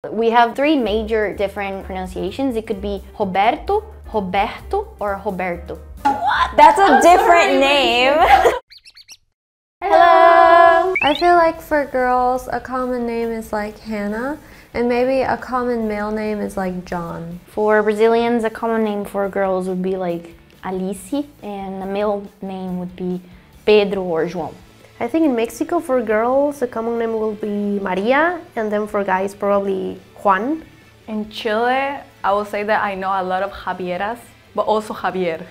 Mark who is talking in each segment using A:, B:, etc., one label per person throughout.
A: We have three major different pronunciations. It could be Roberto, Roberto, or Roberto.
B: What? That's a different name.
A: Hello!
C: I feel like for girls, a common name is like Hannah, and maybe a common male name is like John.
A: For Brazilians, a common name for girls would be like Alice, and a male name would be Pedro or João.
D: I think in Mexico for girls, a common name will be Maria, and then for guys, probably Juan.
E: In Chile, I will say that I know a lot of Javieras, but also Javier.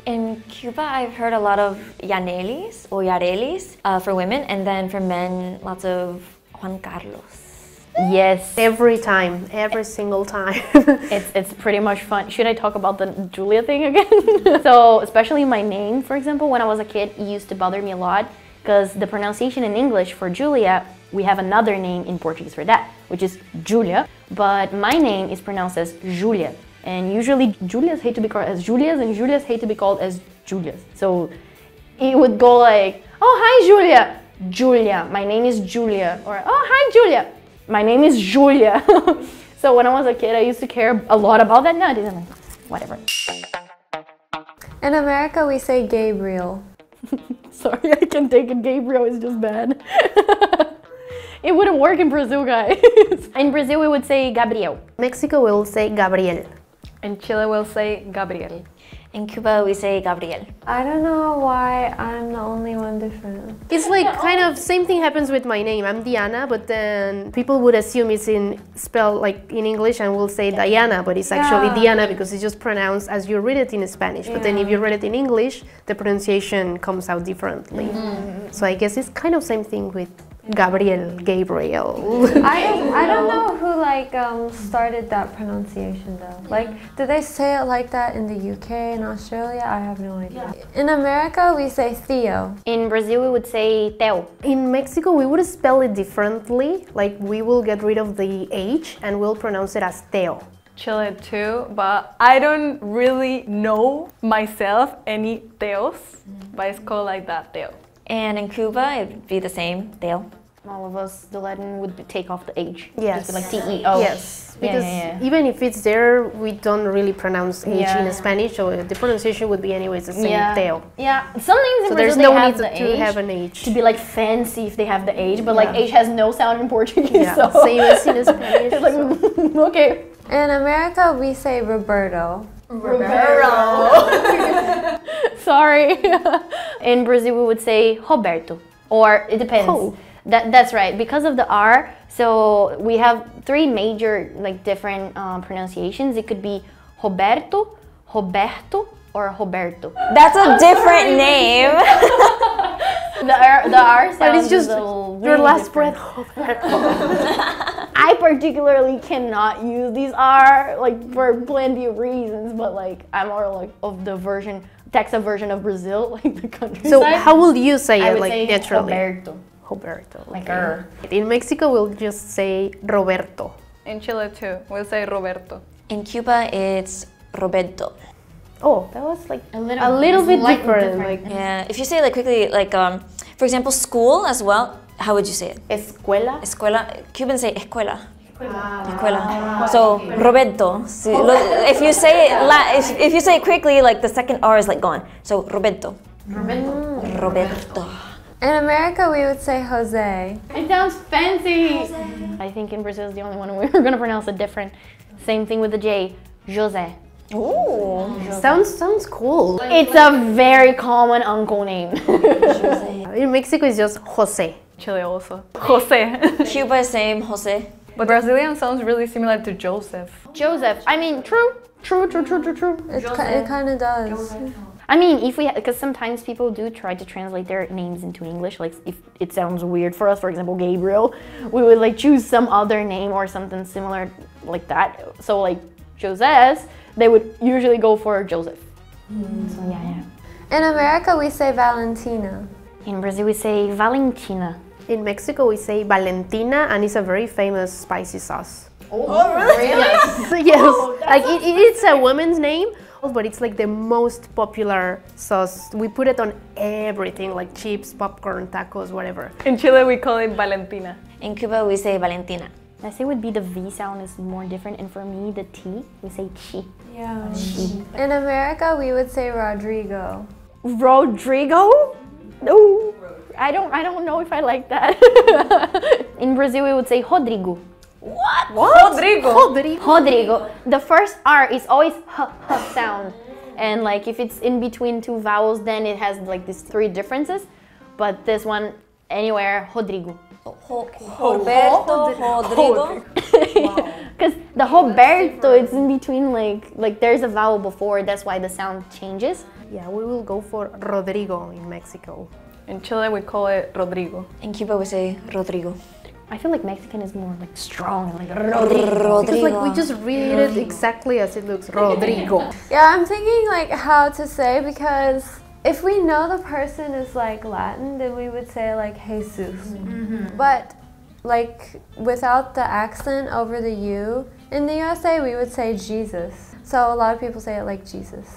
B: In Cuba, I've heard a lot of Yanelis or Yarelis for women, and then for men, lots of Juan Carlos.
A: Yes.
D: Every time, every single time.
A: It's pretty much fun. Should I talk about the Julia thing again? So, especially my name, for example, when I was a kid, it used to bother me a lot because the pronunciation in English for Julia, we have another name in Portuguese for that, which is Julia, but my name is pronounced as Julia. And usually Julias hate to be called as Julias and Julias hate to be called as Julias. So it would go like, oh, hi Julia, Julia, my name is Julia. Or, oh, hi Julia, my name is Julia. So when I was a kid, I used to care a lot about that. No, I didn't, like, whatever.
C: In America, we say Gabriel.
A: Sorry, I can take it. Gabriel is just bad. It wouldn't work in Brazil, guys. In Brazil, we would say Gabriel.
D: Mexico will say Gabriel.
E: In Chile, we'll say Gabriel.
B: In Cuba, we say Gabriel.
C: I don't know why I'm the only one different.
D: It's like kind of same thing happens with my name. I'm Diana, but then people would assume it's spelled like in English and will say Diana, but it's actually Diana because it's just pronounced as you read it in Spanish. But then if you read it in English, the pronunciation comes out differently. So I guess it's kind of same thing with Gabriel.
C: I don't know who started that pronunciation though. Like, do they say it like that in the UK and Australia? I have no idea. In America, we say Theo.
A: In Brazil, we would say Theo.
D: In Mexico, we would spell it differently. Like, we will get rid of the H and we'll pronounce it as Theo.
E: Chile too, but I don't really know myself any Theos, but it's called like that, Theo.
B: And in Cuba, it would be the same, Theo.
A: All of us, the Latin would take off the H.
D: Yes.
A: Just be like T-E-O.
D: Yes. Because even if it's there, we don't really pronounce H in Spanish, so the pronunciation would be anyways the same, Theo.
A: Yeah. Some names in
D: so
A: Brazil,
D: there's
A: they
D: no
A: have
D: need
A: the
D: to
A: H
D: have an H.
A: to be like fancy if they have the H, but like H has no sound in Portuguese.
D: Yeah.
A: So
D: Same as in Spanish.
A: It's like, okay.
C: In America, we say Roberto.
A: Sorry. In Brazil, we would say Roberto, or it depends.
D: Oh.
A: That's right, because of the R. So we have three major different pronunciations. It could be Roberto, Roberto, or Roberto.
B: That's a different name.
A: The R sound
D: But it's just
A: your
D: last
A: different.
D: breath.
A: I particularly cannot use these R for plenty of reasons, but I'm more of the Texas version of Brazil, like the countryside.
D: So how will you say
A: I
D: it,
A: would say
D: naturally?
A: Roberto.
D: Roberto.
A: Like
D: In Mexico, we'll just say Roberto.
E: In Chile too, we'll say Roberto.
B: In Cuba, it's Roberto.
D: Oh, that was
A: a
D: little bit different.
B: Yeah, if you say it quickly, for example, school as well, how would you say it?
A: Escuela.
B: Escuela. Cubans say escuela. Escuela. So Roberto. So, if you say it, if you say it quickly, the second R is gone. So Roberto. Roberto.
C: In America, we would say Jose.
A: It sounds fancy. Jose. I think in Brazil is the only one we're gonna pronounce it different. Same thing with the J. José.
B: Ooh.
D: Sounds cool.
A: It's a very common uncle name.
D: In Mexico, it's just Jose.
E: Chile also. Jose.
B: Cuba is same, Jose.
E: But Brazilian sounds really similar to Joseph.
A: Joseph. I mean, true.
C: It kind of does.
A: I mean, because sometimes people do try to translate their names into English, if it sounds weird for us, for example, Gabriel, we would choose some other name or something similar like that. So Josés, they would usually go for Joseph. So yeah.
C: In America, we say Valentina.
A: In Brazil, we say Valentina.
D: In Mexico, we say Valentina, and it's a very famous spicy sauce.
A: Oh really?
D: Yes. Oh, it's a woman's name, but it's the most popular sauce. We put it on everything, like chips, popcorn, tacos, whatever.
E: In Chile, we call it Valentina.
B: In Cuba, we say Valentina.
A: I say would be the V sound is more different, and for me, the T, we say chi.
C: Yeah. In America, we would say Rodrigo.
A: Rodrigo? No, I don't know if I like that. In Brazil, we would say Rodrigo.
B: What?
E: Rodrigo.
A: Rodrigo. The first R is always h sound, and like if it's in between two vowels, then it has like these three differences. But this one, anywhere, Rodrigo.
B: Roberto, Rodrigo.
A: Because the Roberto, it's in between, like there's a vowel before. That's why the sound changes.
D: Yeah, we will go for Rodrigo in Mexico.
E: In Chile, we call it Rodrigo.
B: In Cuba, we say Rodrigo.
A: I feel like Mexican is more like strong, like
B: Rodrigo.
D: Because like we just read it exactly as it looks, Rodrigo.
C: Yeah, I'm thinking like how to say, because if we know the person is like Latin, then we would say like Jesus. But like without the accent over the U, in the USA we would say Jesus. So a lot of people say it like Jesus.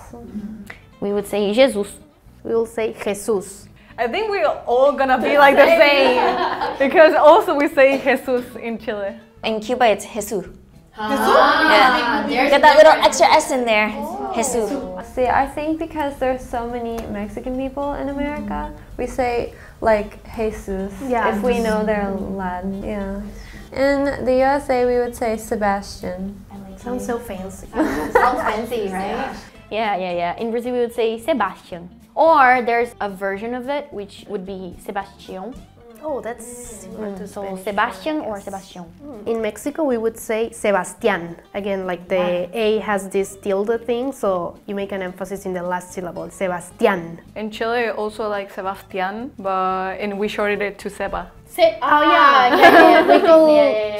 A: We would say Jesus.
D: We will say Jesus.
E: I think we're all gonna be like the same. Because also we say Jesus in Chile.
B: In Cuba, it's Jesus. Yeah. Get that little extra S in there. Jesus.
C: See, I think because there's so many Mexican people in America, we say like Jesus if we know they're Latin. Yeah. In the USA, we would say Sebastian.
D: Sounds so fancy.
A: Sounds fancy, right? Yeah. In Brazil, we would say Sebastian. Or there's a version of it, which would be Sebastian.
D: Oh, that's similar to
A: So
D: Spanish.
A: Sebastian or Sebastian.
D: In Mexico, we would say Sebastián. Again, like the A has this tilde thing, so you make an emphasis in the last syllable, Sebastián.
E: In Chile, also like Sebastián, and we shortened it to Seba.
D: We call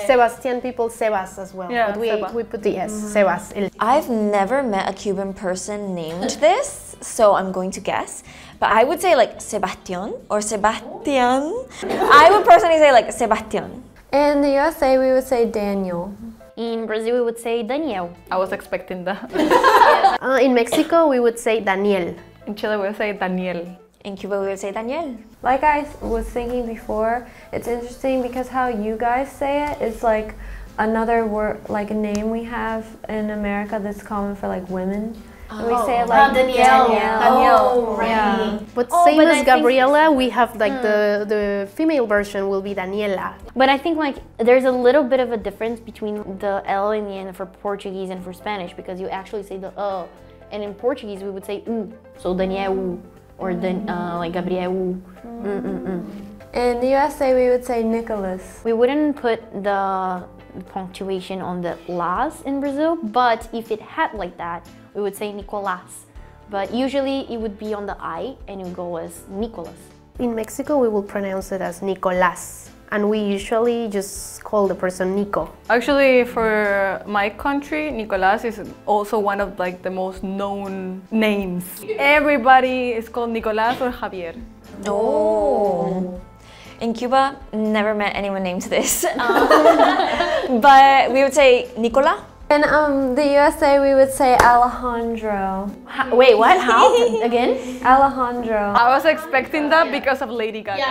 D: Sebastián people Sebas as well,
E: Yeah,
D: but
E: Seba.
D: we put the S, Sebas.
B: I've never met a Cuban person named this, so I'm going to guess. But I would say like Sebastián or Sebastián. I would personally say like Sebastián.
C: In the USA, we would say Daniel.
A: In Brazil, we would say Daniel.
E: I was expecting that.
D: In Mexico, we would say Daniel.
E: In Chile, we say Daniel.
B: In Cuba, we would say Daniel.
C: Like I was thinking before, it's interesting because how you guys say it is like another word, like a name we have in America that's common for like women. And we say it like
A: Danielle.
C: Danielle.
A: Right.
C: Yeah.
D: But
A: Oh,
D: same
A: but I
D: as
A: think-
D: Gabriela, we have like the female version will be Daniela.
A: But I think like there's a little bit of a difference between the L in the end for Portuguese and for Spanish, because you actually say the and in Portuguese we would say u. So Daniel or like Gabriel.
C: In the USA, we would say Nicholas.
A: We wouldn't put the punctuation on the las in Brazil, but if it had like that, we would say Nicolás. But usually it would be on the I and it would go as Nicolas.
D: In Mexico, we will pronounce it as Nicolás, and we usually just call the person Nico.
E: Actually, for my country, Nicolás is also one of like the most known names. Everybody is called Nicolás or Javier.
B: Oh. In Cuba, never met anyone named this. But we would say Nicola.
C: In the USA, we would say Alejandro.
A: Wait, what? How? Again?
C: Alejandro.
E: I was expecting that because of Lady Gaga.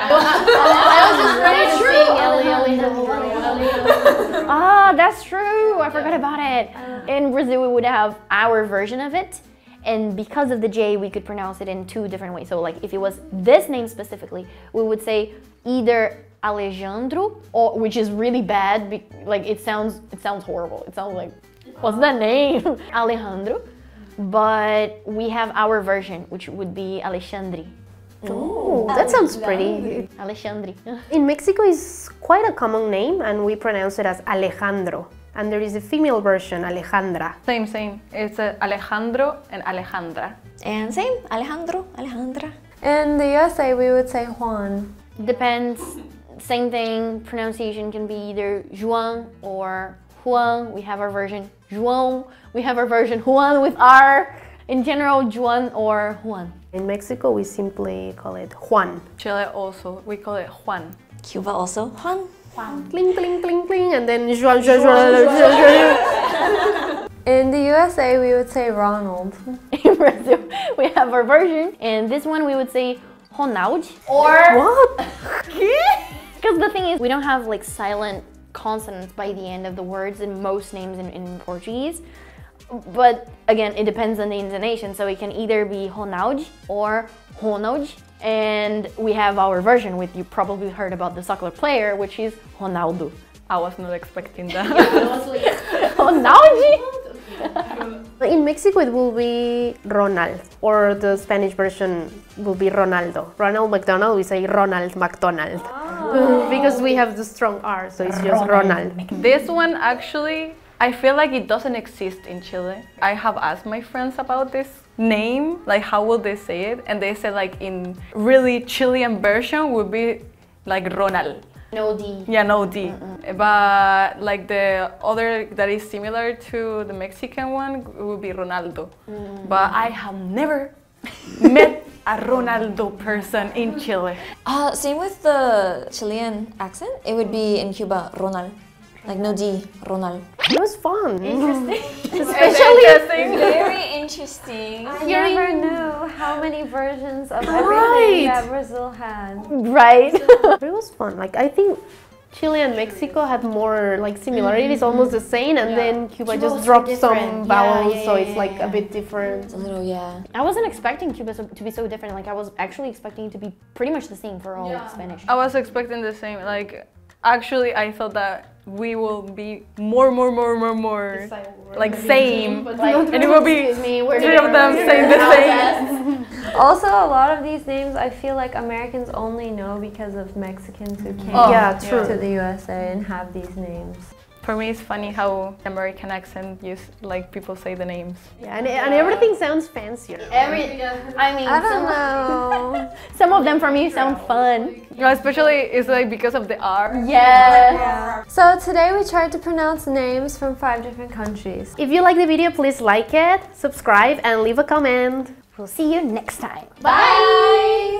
A: Ah, that's true. I forgot about it. In Brazil, we would have our version of it. And because of the J, we could pronounce it in two different ways. So like if it was this name specifically, we would say either Alejandro, or which is really bad, like it sounds horrible. It sounds like, what's that name? Alejandro. But we have our version, which would be Alexandre.
D: Oh, that sounds pretty.
A: Alexandre.
D: In Mexico, is quite a common name, and we pronounce it as Alejandro. And there is a female version, Alejandra.
E: Same. It's Alejandro and Alejandra.
B: And same, Alejandro, Alejandra.
C: In the USA, we would say Juan.
A: Depends. Same thing. Pronunciation can be either Juan or Juan. We have our version João. We have our version Juan with R. In general, Juan or Juan.
D: In Mexico, we simply call it Juan.
E: Chile also, we call it Juan.
B: Cuba also, Juan.
D: Cling, cling, cling, cling, and then Juan.
C: In the USA, we would say Ronald.
A: In Brazil, we have our version, and this one we would say Ronald. Or
D: What?
A: because the thing is, we don't have like silent consonants by the end of the words in most names in Portuguese. But again, it depends on the intonation. So it can either be Ronaldo or Ronald. And we have our version, which you probably heard about the soccer player, which is Ronaldo.
E: I was not expecting that.
A: Ronaldo?
D: In Mexico, it will be Ronald, or the Spanish version will be Ronaldo. Ronald McDonald, we say Ronald McDonald. Because we have the strong R, so it's just Ronald.
E: This one actually, I feel like it doesn't exist in Chile. I have asked my friends about this name, like how will they say it? And they said like in really Chilean version would be like Ronald.
A: No D.
E: Yeah, no D. But like the other that is similar to the Mexican one would be Ronaldo. But I have never met a Ronaldo person in Chile.
B: Same with the Chilean accent. It would be in Cuba, Ronald. Like no D, Ronald.
D: It was fun.
A: Interesting.
E: Especially
B: Very interesting.
C: I never knew how many versions of everything that Brazil had.
A: Right.
D: It was fun. Like I think Chile and Mexico had more like similarities, almost the same, and then Cuba just dropped some vowels, so it's like a bit different.
B: It's a little, yeah.
A: I wasn't expecting Cuba to be so different. Like I was actually expecting it to be pretty much the same for all Spanish.
E: I was expecting the same. Like actually I thought that we will be more like same, and it will be three of them saying the same.
C: Also, a lot of these names I feel like Americans only know because of Mexicans who came to the USA and have these names.
E: For me, it's funny how American accent like people say the names.
D: Yeah, and everything sounds fancier.
C: I don't know.
A: Some of them for me sound fun.
E: No, especially it's like because of the R.
A: Yeah.
C: So today we tried to pronounce names from 5 different countries.
D: If you like the video, please like it, subscribe, and leave a comment.
A: We'll see you next time.
C: Bye!